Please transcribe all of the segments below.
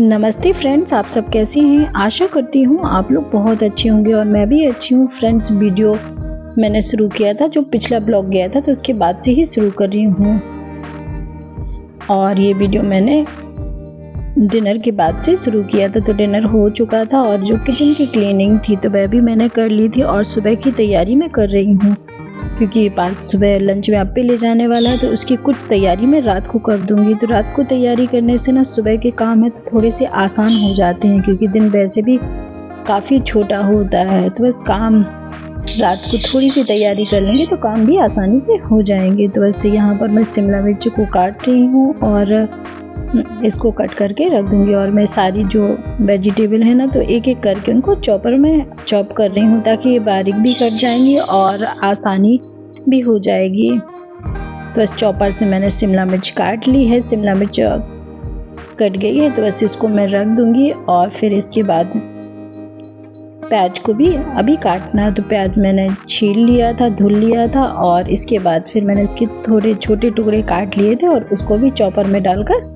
नमस्ते फ्रेंड्स, आप सब कैसे हैं। आशा करती हूँ आप लोग बहुत अच्छे होंगे और मैं भी अच्छी हूँ। फ्रेंड्स, वीडियो मैंने शुरू किया था, जो पिछला ब्लॉग गया था तो उसके बाद से ही शुरू कर रही हूँ। और ये वीडियो मैंने डिनर के बाद से शुरू किया था, तो डिनर हो चुका था और जो किचन की क्लीनिंग थी तो वह भी मैंने कर ली थी और सुबह की तैयारी मैं कर रही हूँ, क्योंकि पार्थ सुबह लंच में आपे ले जाने वाला है, तो उसकी कुछ तैयारी मैं रात को कर दूंगी। तो रात को तैयारी करने से ना सुबह के काम है तो थोड़े से आसान हो जाते हैं, क्योंकि दिन वैसे भी काफ़ी छोटा होता है। तो बस काम रात को थोड़ी सी तैयारी कर लेंगे तो काम भी आसानी से हो जाएंगे। तो बस यहाँ पर मैं शिमला मिर्च को काट रही हूँ और इसको कट करके रख दूंगी। और मैं सारी जो वेजिटेबल है ना तो एक एक करके उनको चॉपर में चॉप कर रही हूँ, ताकि ये बारीक भी कट जाएंगी और आसानी भी हो जाएगी। तो बस चॉपर से मैंने शिमला मिर्च काट ली है, शिमला मिर्च कट गई है, तो बस इसको मैं रख दूंगी। और फिर इसके बाद प्याज को भी अभी काटना है। तो प्याज मैंने छील लिया था, धुल लिया था और इसके बाद फिर मैंने इसके थोड़े छोटे टुकड़े काट लिए थे और उसको भी चॉपर में डालकर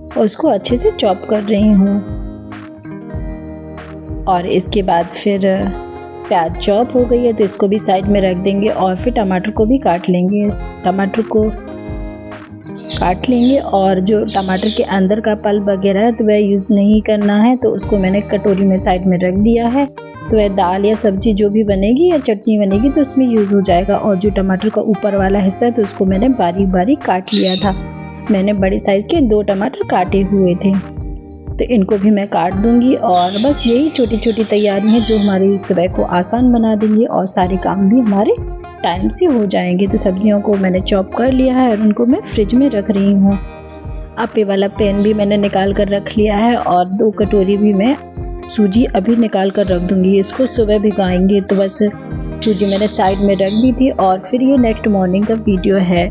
और उसको अच्छे से चॉप कर रही हूँ। और इसके बाद फिर प्याज चॉप हो गई है तो इसको भी साइड में रख देंगे और फिर टमाटर को भी काट लेंगे। टमाटर को काट लेंगे और जो टमाटर के अंदर का पल्प वगैरह है तो वह यूज़ नहीं करना है, तो उसको मैंने कटोरी में साइड में रख दिया है। तो वह दाल या सब्जी जो भी बनेगी या चटनी बनेगी तो उसमें यूज़ हो जाएगा। और जो टमाटर का ऊपर वाला हिस्सा है तो उसको मैंने बारीक बारीक काट लिया था। मैंने बड़े साइज़ के 2 टमाटर काटे हुए थे, तो इनको भी मैं काट दूंगी। और बस यही छोटी छोटी तैयारी है जो हमारी सुबह को आसान बना देंगी और सारे काम भी हमारे टाइम से हो जाएंगे। तो सब्जियों को मैंने चॉप कर लिया है और उनको मैं फ्रिज में रख रही हूँ। आटे वाला पैन भी मैंने निकाल कर रख लिया है और 2 कटोरी भी मैं सूजी अभी निकाल कर रख दूंगी। इसको सुबह भिगाएंगे। तो बस सूजी मैंने साइड में रख दी थी। और फिर ये नेक्स्ट मॉर्निंग का वीडियो है।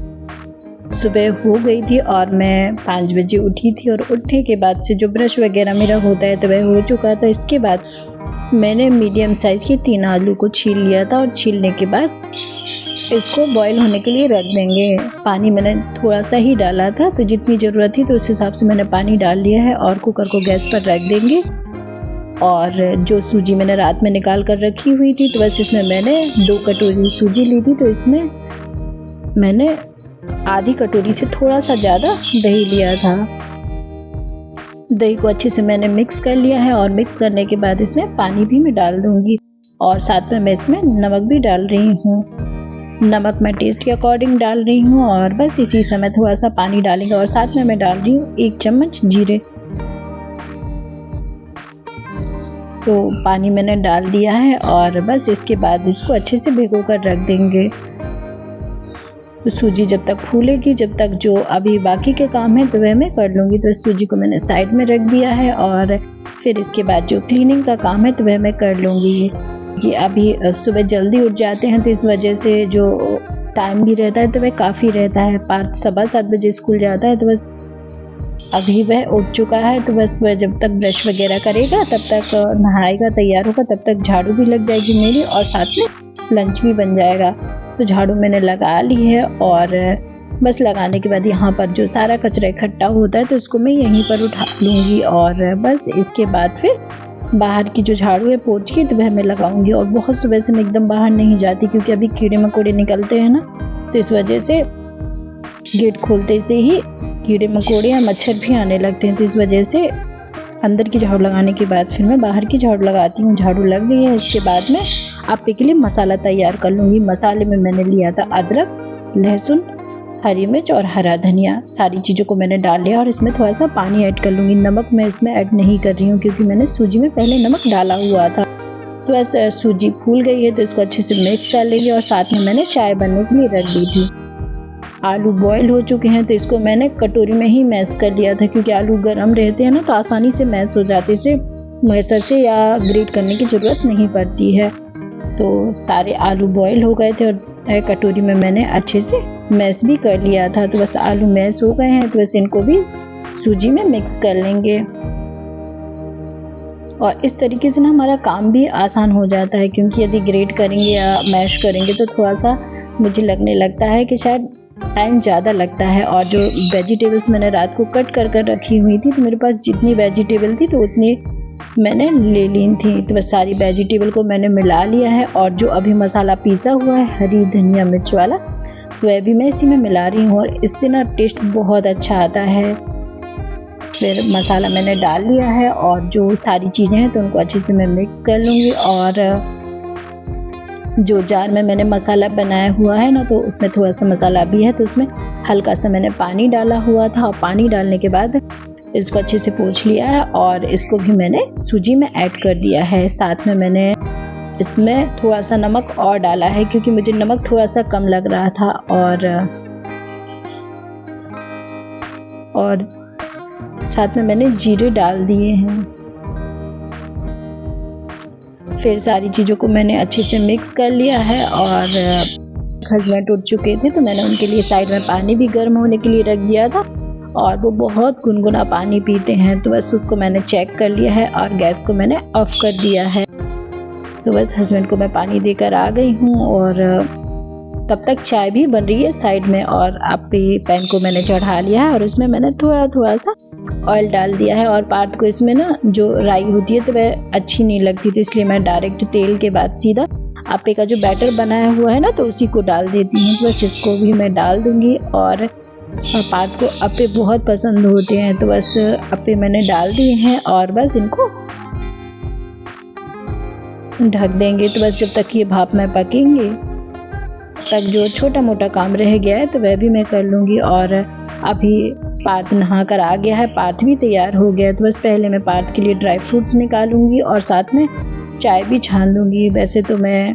सुबह हो गई थी और मैं 5 बजे उठी थी और उठने के बाद से जो ब्रश वगैरह मेरा होता है तो वह हो चुका था। इसके बाद मैंने मीडियम साइज़ के 3 आलू को छील लिया था और छीलने के बाद इसको बॉईल होने के लिए रख देंगे। पानी मैंने थोड़ा सा ही डाला था, तो जितनी ज़रूरत थी तो उस हिसाब से मैंने पानी डाल लिया है और कुकर को गैस पर रख देंगे। और जो सूजी मैंने रात में निकाल कर रखी हुई थी तो बस इसमें मैंने 2 कटोरी सूजी ली थी, तो इसमें मैंने आधी कटोरी से थोड़ा सा ज़्यादा दही लिया था। दही को अच्छे से मैंने मिक्स कर लिया है और मिक्स करने के बाद इसमें पानी भी मैं डाल दूंगी और साथ में मैं इसमें नमक भी डाल रही हूँ। नमक मैं टेस्ट के अकॉर्डिंग डाल रही हूँ और बस इसी समय थोड़ा सा पानी डालेंगे। और साथ में मैं डाल रही हूँ 1 चम्मच जीरे। तो पानी मैंने डाल दिया है और बस इसके बाद इसको अच्छे से भिगो कर रख देंगे। तो सूजी जब तक फूलेगी, जब तक जो अभी बाकी के काम है तो वह मैं कर लूँगी। तो सूजी को मैंने साइड में रख दिया है और फिर इसके बाद जो क्लीनिंग का काम है तो वह मैं कर लूँगी। कि अभी सुबह जल्दी उठ जाते हैं तो इस वजह से जो टाइम भी रहता है तो वह काफ़ी रहता है। 5 सवा 7 बजे स्कूल जाता है, तो बस अभी वह उठ चुका है। तो बस वह जब तक ब्रश वगैरह करेगा, तब तक नहाएगा, तैयार होगा, तब तक झाड़ू भी लग जाएगी मेरी और साथ में लंच भी बन जाएगा। तो झाड़ू मैंने लगा ली है और बस लगाने के बाद यहाँ पर जो सारा कचरा इकट्ठा होता है तो उसको मैं यहीं पर उठा लूँगी। और बस इसके बाद फिर बाहर की जो झाड़ू है पोंछ की तो वह मैं लगाऊंगी। और बहुत सुबह से मैं एकदम बाहर नहीं जाती, क्योंकि अभी कीड़े मकोड़े निकलते हैं ना, तो इस वजह से गेट खोलते से ही कीड़े मकोड़े या मच्छर भी आने लगते हैं। तो इस वजह से अंदर की झाड़ू लगाने के बाद फिर मैं बाहर की झाड़ू लगाती हूँ। झाड़ू लग गई है। इसके बाद मैं आपे के लिए मसाला तैयार कर लूँगी। मसाले में मैंने लिया था अदरक, लहसुन, हरी मिर्च और हरा धनिया। सारी चीज़ों को मैंने डाल लिया और इसमें थोड़ा सा पानी ऐड कर लूँगी। नमक मैं इसमें ऐड नहीं कर रही हूँ, क्योंकि मैंने सूजी में पहले नमक डाला हुआ था। तो ऐसे सूजी फूल गई है तो इसको अच्छे से मिक्स कर लेंगे। और साथ में मैंने चाय बनने के लिए रख दी थी। आलू बॉयल हो चुके हैं तो इसको मैंने कटोरी में ही मैश कर लिया था, क्योंकि आलू गर्म रहते हैं ना तो आसानी से मैश हो जाते हैं। इसे मैशर से या ग्रेट करने की ज़रूरत नहीं पड़ती है। तो सारे आलू बॉयल हो गए थे और कटोरी में मैंने अच्छे से मैश भी कर लिया था। तो बस आलू मैश हो गए हैं तो बस इनको भी सूजी में मिक्स कर लेंगे। और इस तरीके से ना हमारा काम भी आसान हो जाता है, क्योंकि यदि ग्रेट करेंगे या मैश करेंगे तो थोड़ा सा मुझे लगने लगता है कि शायद टाइम ज़्यादा लगता है। और जो वेजिटेबल्स मैंने रात को कट कर कर रखी हुई थी, तो मेरे पास जितनी वेजिटेबल थी तो उतनी मैंने ले ली थी। तो बस सारी वेजिटेबल को मैंने मिला लिया है और जो अभी मसाला पीसा हुआ है हरी धनिया मिर्च वाला, तो वह भी मैं इसी में मिला रही हूँ और इससे ना टेस्ट बहुत अच्छा आता है। फिर मसाला मैंने डाल लिया है और जो सारी चीज़ें हैं तो उनको अच्छे से मैं मिक्स कर लूँगी। और जो जार में मैंने मसाला बनाया हुआ है ना, तो उसमें थोड़ा सा मसाला भी है, तो उसमें हल्का सा मैंने पानी डाला हुआ था और पानी डालने के बाद इसको अच्छे से पोंछ लिया है और इसको भी मैंने सूजी में ऐड कर दिया है। साथ में मैंने इसमें थोड़ा सा नमक और डाला है क्योंकि मुझे नमक थोड़ा सा कम लग रहा था। और साथ में मैंने जीरे डाल दिए हैं। फिर सारी चीज़ों को मैंने अच्छे से मिक्स कर लिया है और हस्बैंड उठ चुके थे तो मैंने उनके लिए साइड में पानी भी गर्म होने के लिए रख दिया था और वो बहुत गुनगुना पानी पीते हैं, तो बस उसको मैंने चेक कर लिया है और गैस को मैंने ऑफ कर दिया है। तो बस हस्बैंड को मैं पानी देकर आ गई हूँ और तब तक चाय भी बन रही है साइड में। और आपे पैन को मैंने चढ़ा लिया है और उसमें मैंने थोड़ा सा ऑयल डाल दिया है। और पार्थ को इसमें ना जो राई होती है तो वह अच्छी नहीं लगती, तो इसलिए मैं डायरेक्ट तेल के बाद सीधा आपे का जो बैटर बनाया हुआ है ना, तो उसी को डाल देती हूँ। तो बस इसको भी मैं डाल दूँगी और पार्थ को अप्पे बहुत पसंद होते हैं, तो बस अप्पे मैंने डाल दिए हैं और बस इनको ढक देंगे। तो बस जब तक ये भाप में पकेंगे तक जो छोटा मोटा काम रह गया है तो वह भी मैं कर लूँगी। और अभी पार्थ नहा कर आ गया है, पार्थ भी तैयार हो गया है, तो बस पहले मैं पार्थ के लिए ड्राई फ्रूट्स निकालूंगी और साथ में चाय भी छान लूँगी। वैसे तो मैं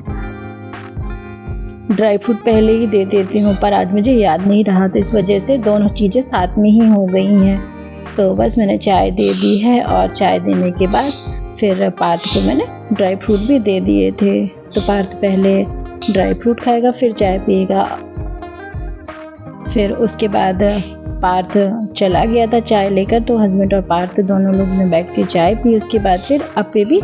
ड्राई फ्रूट पहले ही दे देती हूँ पर आज मुझे याद नहीं रहा, तो इस वजह से दोनों चीज़ें साथ में ही हो गई हैं। तो बस मैंने चाय दे दी है और चाय देने के बाद फिर पार्थ को मैंने ड्राई फ्रूट भी दे दिए थे। तो पार्थ पहले ड्राई फ्रूट खाएगा फिर चाय पिएगा। फिर उसके बाद पार्थ चला गया था चाय लेकर, तो हस्बैंड और पार्थ दोनों लोग ने बैठ के चाय पी। उसके बाद फिर अप्पे भी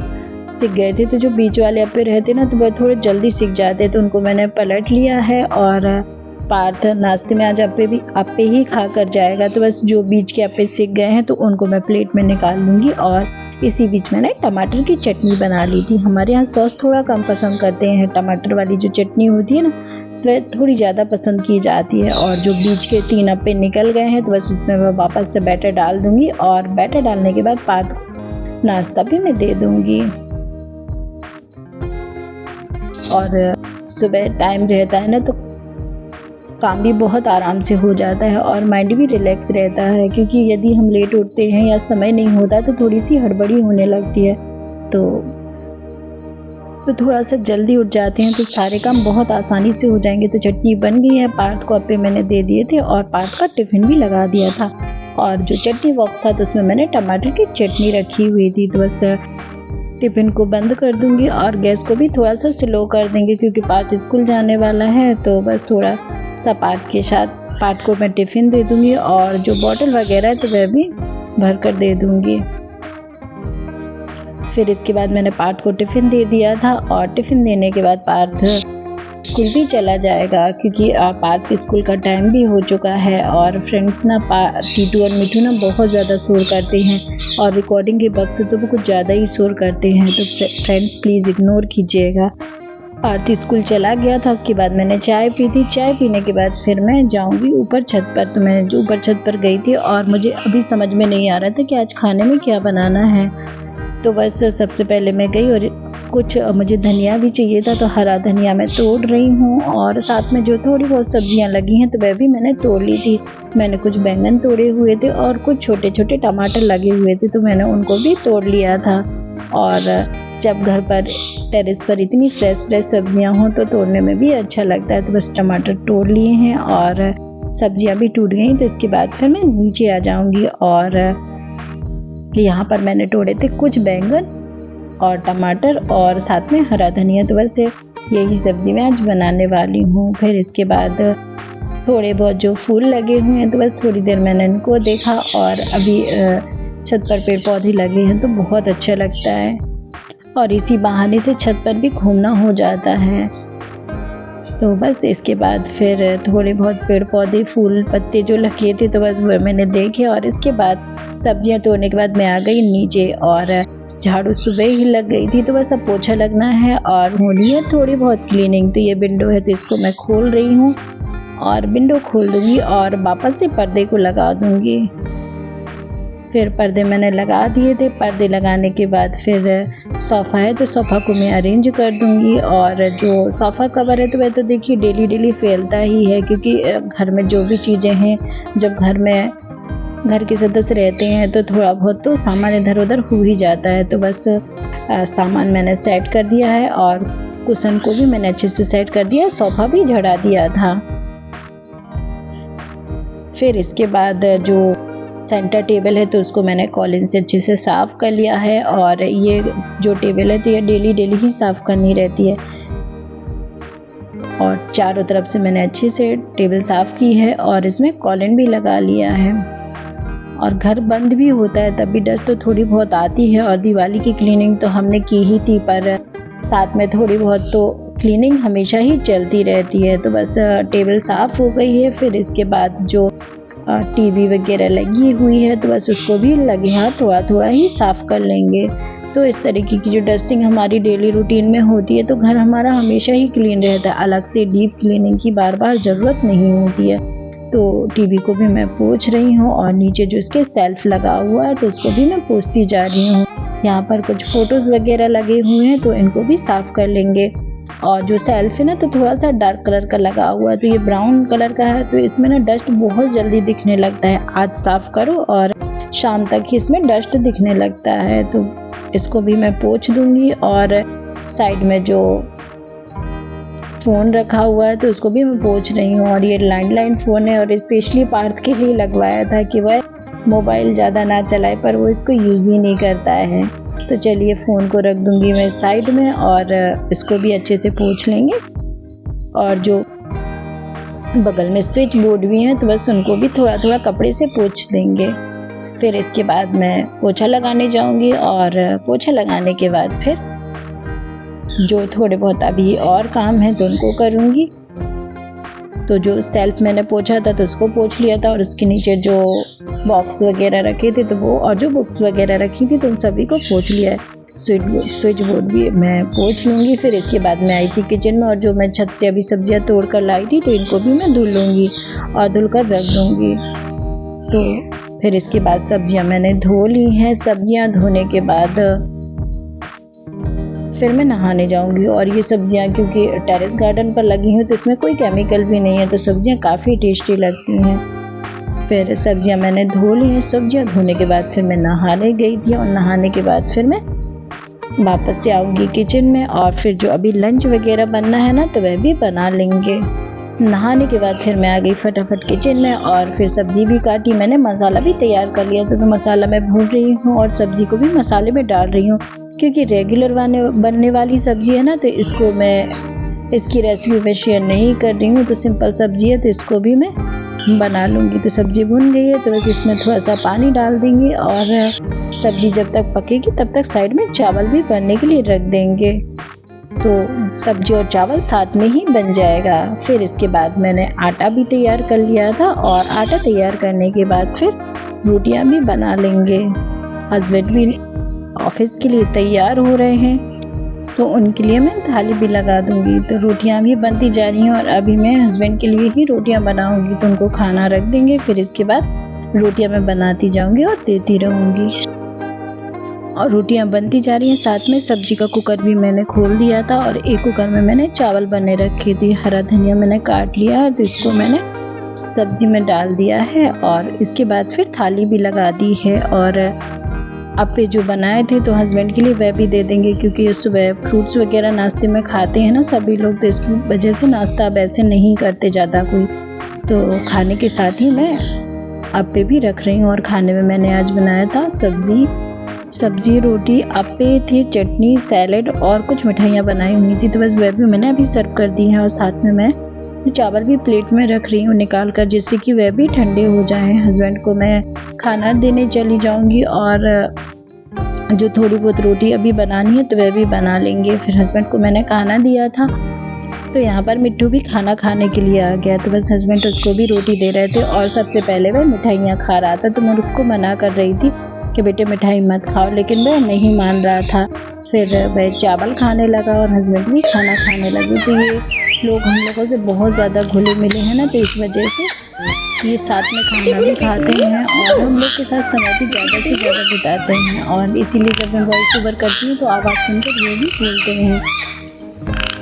सिक गए थे, तो जो बीच वाले अप्पे रहते ना तो वह थोड़े जल्दी सिक जाते, तो उनको मैंने पलट लिया है। और पार्थ नाश्ते में आज अप्पे ही खा कर जाएगा, तो बस जो बीच के अप्पे सिक गए हैं तो उनको मैं प्लेट में निकाल लूँगी। और इसी बीच मैंने टमाटर की चटनी बना ली थी। हमारे यहाँ सॉस थोड़ा कम पसंद करते हैं, टमाटर वाली जो चटनी होती है ना वह थोड़ी ज़्यादा पसंद की जाती है। और जो बीच के 3 अप्पे निकल गए हैं तो बस उसमें मैं वापस से बैटर डाल दूँगी और बैटर डालने के बाद पार्थ को नाश्ता भी मैं दे दूँगी। और सुबह टाइम रहता है ना तो काम भी बहुत आराम से हो जाता है और माइंड भी रिलैक्स रहता है, क्योंकि यदि हम लेट उठते हैं या समय नहीं होता तो थोड़ी सी हड़बड़ी होने लगती है। तो थोड़ा सा जल्दी उठ जाते हैं तो सारे काम बहुत आसानी से हो जाएंगे। तो चटनी बन गई है, पार्थ को अप्पे मैंने दे दिए थे और पार्थ का टिफ़िन भी लगा दिया था। और जो चटनी बॉक्स था तो उसमें मैंने टमाटर की चटनी रखी हुई थी। तो बस टिफ़िन को बंद कर दूंगी और गैस को भी थोड़ा सा स्लो कर देंगे क्योंकि पार्थ स्कूल जाने वाला है। तो बस थोड़ा सा पार्थ को मैं टिफ़िन दे दूंगी और जो बॉटल वगैरह है तो वह भी भर कर दे दूंगी। फिर इसके बाद मैंने पार्थ को टिफ़िन दे दिया था और टिफ़िन देने के बाद पार्थ स्कूल भी चला जाएगा क्योंकि पार्थ के स्कूल का टाइम भी हो चुका है। और फ्रेंड्स ना टीटू और मिठू ना बहुत ज़्यादा शोर करते हैं और रिकॉर्डिंग के वक्त तो वो कुछ ज़्यादा ही शोर करते हैं, तो फ्रेंड्स प्लीज़ इग्नोर कीजिएगा। पार्थ स्कूल चला गया था, उसके बाद मैंने चाय पी थी। चाय पीने के बाद फिर मैं जाऊंगी ऊपर छत पर। तो मैं जो ऊपर छत पर गई थी और मुझे अभी समझ में नहीं आ रहा था कि आज खाने में क्या बनाना है। तो बस सबसे पहले मैं गई और कुछ मुझे धनिया भी चाहिए था, तो हरा धनिया मैं तोड़ रही हूँ और साथ में जो थोड़ी बहुत सब्जियाँ लगी हैं तो वह भी मैंने तोड़ ली थी। मैंने कुछ बैंगन तोड़े हुए थे और कुछ छोटे छोटे टमाटर लगे हुए थे, तो मैंने उनको भी तोड़ लिया था। और जब घर पर टेरेस पर इतनी फ्रेश सब्जियां हों तो तोड़ने में भी अच्छा लगता है। तो बस टमाटर तोड़ लिए हैं और सब्जियां भी टूट गई, तो इसके बाद फिर मैं नीचे आ जाऊंगी। और यहाँ पर मैंने तोड़े थे कुछ बैंगन और टमाटर और साथ में हरा धनिया, तो बस यही सब्जी मैं आज बनाने वाली हूँ। फिर इसके बाद थोड़े बहुत जो फूल लगे हुए हैं तो बस थोड़ी देर मैंने इनको देखा। और अभी छत पर पेड़ पौधे लगे हैं तो बहुत अच्छा लगता है और इसी बहाने से छत पर भी घूमना हो जाता है। तो बस इसके बाद फिर थोड़े बहुत पेड़ पौधे फूल पत्ते जो लगे थे तो बस वो मैंने देखे, और इसके बाद सब्जियां तोड़ने के बाद मैं आ गई नीचे और झाड़ू सुबह ही लग गई थी, तो बस अब पोछा लगना है और होनी है थोड़ी बहुत क्लीनिंग। तो ये विंडो है तो इसको मैं खोल रही हूँ और विंडो खोल दूंगी और वापस से पर्दे को लगा दूंगी। फिर पर्दे मैंने लगा दिए थे। पर्दे लगाने के बाद फिर सोफ़ा है तो सोफ़ा को मैं अरेंज कर दूंगी। और जो सोफ़ा कवर है तो वह तो देखिए डेली फैलता ही है, क्योंकि घर में जो भी चीज़ें हैं, जब घर के सदस्य रहते हैं तो थोड़ा बहुत तो सामान इधर उधर हो ही जाता है। तो बस सामान मैंने सेट कर दिया है और कुशन को भी मैंने अच्छे से सेट कर दिया, सोफ़ा भी झड़ा दिया था। फिर इसके बाद जो सेंटर टेबल है तो उसको मैंने कॉलिन से अच्छे से साफ़ कर लिया है, और ये जो टेबल है तो ये डेली ही साफ़ करनी रहती है। और चारों तरफ से मैंने अच्छे से टेबल साफ़ की है और इसमें कॉलिन भी लगा लिया है। और घर बंद भी होता है तब भी डस्ट तो थोड़ी बहुत आती है, और दिवाली की क्लीनिंग तो हमने की ही थी, पर साथ में थोड़ी बहुत तो क्लीनिंग हमेशा ही चलती रहती है। तो बस टेबल साफ़ हो गई है। फिर इसके बाद जो टीवी वगैरह लगी हुई है तो बस उसको भी लगे हाथ थोड़ा ही साफ़ कर लेंगे। तो इस तरीके की जो डस्टिंग हमारी डेली रूटीन में होती है तो घर हमारा हमेशा ही क्लीन रहता है, अलग से डीप क्लीनिंग की बार ज़रूरत नहीं होती है। तो टीवी को भी मैं पोंछ रही हूँ और नीचे जो इसके सेल्फ लगा हुआ है तो उसको भी मैं पोंछती जा रही हूँ। यहाँ पर कुछ फ़ोटोज़ वगैरह लगे हुए हैं तो इनको भी साफ़ कर लेंगे। और जो सेल्फ है ना तो थोड़ा सा डार्क कलर का लगा हुआ है, तो ये ब्राउन कलर का है, तो इसमें ना डस्ट बहुत जल्दी दिखने लगता है। आज साफ़ करो और शाम तक ही इसमें डस्ट दिखने लगता है, तो इसको भी मैं पोंछ दूँगी। और साइड में जो फ़ोन रखा हुआ है तो उसको भी मैं पोंछ रही हूँ। और ये लैंडलाइन फ़ोन है और स्पेशली पार्थ के लिए लगवाया था कि वह मोबाइल ज़्यादा ना चलाए, पर वो इसको यूज़ ही नहीं करता है। तो चलिए फ़ोन को रख दूँगी मैं साइड में और इसको भी अच्छे से पोंछ लेंगे। और जो बगल में स्विच बोर्ड भी हैं तो बस उनको भी थोड़ा कपड़े से पोंछ देंगे। फिर इसके बाद मैं पोछा लगाने जाऊँगी और पोछा लगाने के बाद फिर जो थोड़े बहुत अभी और काम है तो उनको करूँगी। तो जो सेल्फ मैंने पोंछा था तो उसको पोंछ लिया था, और उसके नीचे जो बॉक्स वगैरह रखे थे तो वो, और जो बुक्स वगैरह रखी थी तो उन सभी को पोंछ लिया है। स्विच बोर्ड भी मैं पोंछ लूँगी। फिर इसके बाद मैं आई थी किचन में और जो मैं छत से अभी सब्जियां तोड़ कर लाई थी तो इनको भी मैं धुल लूँगी और धुल कर रख दूँगी। तो फिर इसके बाद सब्जियां मैंने धो ली हैं। सब्जियां धोने के बाद फिर मैं नहाने जाऊंगी। और ये सब्जियां क्योंकि टेरेस गार्डन पर लगी हैं तो इसमें कोई केमिकल भी नहीं है, तो सब्जियां काफ़ी टेस्टी लगती हैं। फिर सब्जियां मैंने धो ली हैं। सब्जियां धोने के बाद फिर मैं नहाने गई थी, और नहाने के बाद फिर मैं वापस से आऊँगी किचन में, और फिर जो अभी लंच वगैरह बनना है ना तो वह भी बना लेंगे। नहाने के बाद फिर मैं आ गई फटाफट किचन में, और फिर सब्ज़ी भी काटी मैंने, मसाला भी तैयार कर लिया था। तो मसाला मैं भून रही हूँ और सब्ज़ी को भी मसाले में डाल रही हूँ, क्योंकि रेगुलर बनने वाली सब्ज़ी है ना तो इसको मैं इसकी रेसिपी मैं शेयर नहीं कर रही हूँ। तो सिंपल सब्ज़ी है तो इसको भी मैं बना लूँगी। तो सब्ज़ी भुन गई है तो बस इसमें थोड़ा सा पानी डाल देंगे, और सब्ज़ी जब तक पकेगी तब तक साइड में चावल भी बनने के लिए रख देंगे। तो सब्जी और चावल साथ में ही बन जाएगा। फिर इसके बाद मैंने आटा भी तैयार कर लिया था, और आटा तैयार करने के बाद फिर रोटियां भी बना लेंगे। हस्बैंड भी ऑफिस के लिए तैयार हो रहे हैं तो उनके लिए मैं थाली भी लगा दूंगी। तो रोटियां भी बनती जा रही हैं, और अभी मैं हस्बैंड के लिए ही रोटियां बनाऊंगी, तो उनको खाना रख देंगे। फिर इसके बाद रोटियां मैं बनाती जाऊंगी और देती रहूंगी। और रोटियां बनती जा रही हैं, साथ में सब्जी का कुकर भी मैंने खोल दिया था, और एक कुकर में मैंने चावल बने रखे थे। हरा धनिया मैंने काट लिया है तो इसको मैंने सब्जी में डाल दिया है, और इसके बाद फिर थाली भी लगा दी है। और अप्पे जो बनाए थे तो हस्बैंड के लिए वह भी दे देंगे, क्योंकि सुबह फ्रूट्स वगैरह नाश्ते में खाते हैं ना सभी लोग, तो इसकी वजह से नाश्ता अब ऐसे नहीं करते ज़्यादा कोई, तो खाने के साथ ही मैं अप्पे भी रख रही हूँ। और खाने में मैंने आज बनाया था सब्जी रोटी, अप्पे थे, चटनी, सैलेड और कुछ मिठाइयाँ बनाई हुई थी। तो बस वह भी मैंने अभी सर्व कर दी हैं, और साथ में मैं चावल भी प्लेट में रख रही हूँ निकाल कर, जिससे कि वह भी ठंडे हो जाएं। हस्बैंड को मैं खाना देने चली जाऊँगी, और जो थोड़ी बहुत रोटी अभी बनानी है तो वह भी बना लेंगे। फिर हस्बैंड को मैंने खाना दिया था, तो यहाँ पर मिट्टू भी खाना खाने के लिए आ गया। तो बस हस्बैंड उसको भी रोटी दे रहे थे और सबसे पहले वह मिठाइयाँ खा रहा था। तो मैं उसको मना कर रही थी कि बेटे मिठाई मत खाओ, लेकिन वह नहीं मान रहा था। फिर वह चावल खाने लगा और हस्बैंड भी खाना खाने लगे। तो ये लोग हम लोगों से बहुत ज़्यादा घुले मिले हैं ना, तो इस वजह से ये साथ में खाना भी खाते हैं और हम लोग के साथ समय भी ज़्यादा से ज़्यादा बिताते हैं। और इसीलिए जब मैं वॉइस ओवर करती हूँ तो आवाज़ सुनकर ये भी बोलते हैं।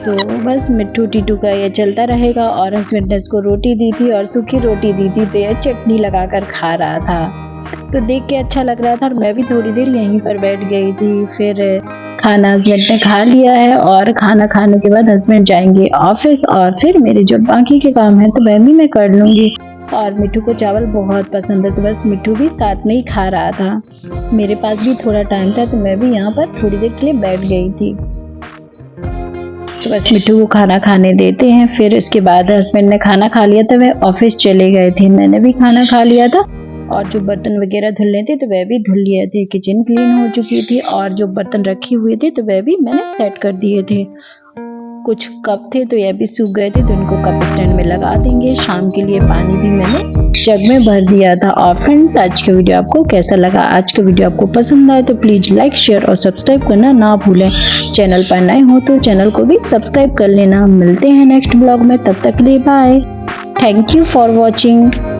तो बस मिट्टू टीटू का ये चलता रहेगा। और हस्बैंड ने इसको रोटी दी थी और सूखी रोटी दी थी, तो यह चटनी लगाकर खा रहा था। तो देख के अच्छा लग रहा था और मैं भी थोड़ी देर यहीं पर बैठ गई थी। फिर खाना हस्बैंड ने खा लिया है और खाना खाने के बाद हस्बैंड जाएंगे ऑफिस और फिर मेरे जो बाकी के काम हैं तो वह भी मैं कर लूँगी। और मिट्टू को चावल बहुत पसंद है, तो बस मिट्टू भी साथ में ही खा रहा था। मेरे पास भी थोड़ा टाइम था तो मैं भी यहाँ पर थोड़ी देर के लिए बैठ गई थी। तो बस मिट्टू को खाना खाने देते हैं। फिर इसके बाद हस्बैंड ने खाना खा लिया था, वह ऑफिस चले गए थे। मैंने भी खाना खा लिया था और जो बर्तन वगैरह धुलने थे तो वह भी धुल लिए थे। किचन क्लीन हो चुकी थी और जो बर्तन रखे हुए थे तो वह भी मैंने सेट कर दिए थे। कुछ कप थे तो यह भी सूख गए थे, तो इनको कप स्टैंड में लगा देंगे। शाम के लिए पानी भी मैंने जग में भर दिया था। और फ्रेंड्स, आज का वीडियो आपको कैसा लगा? आज का वीडियो आपको पसंद आए तो प्लीज़ लाइक, शेयर और सब्सक्राइब करना ना भूलें। चैनल पर नए हो तो चैनल को भी सब्सक्राइब कर लेना। मिलते हैं नेक्स्ट ब्लॉग में, तब तक के लिए bye. Thank you for watching.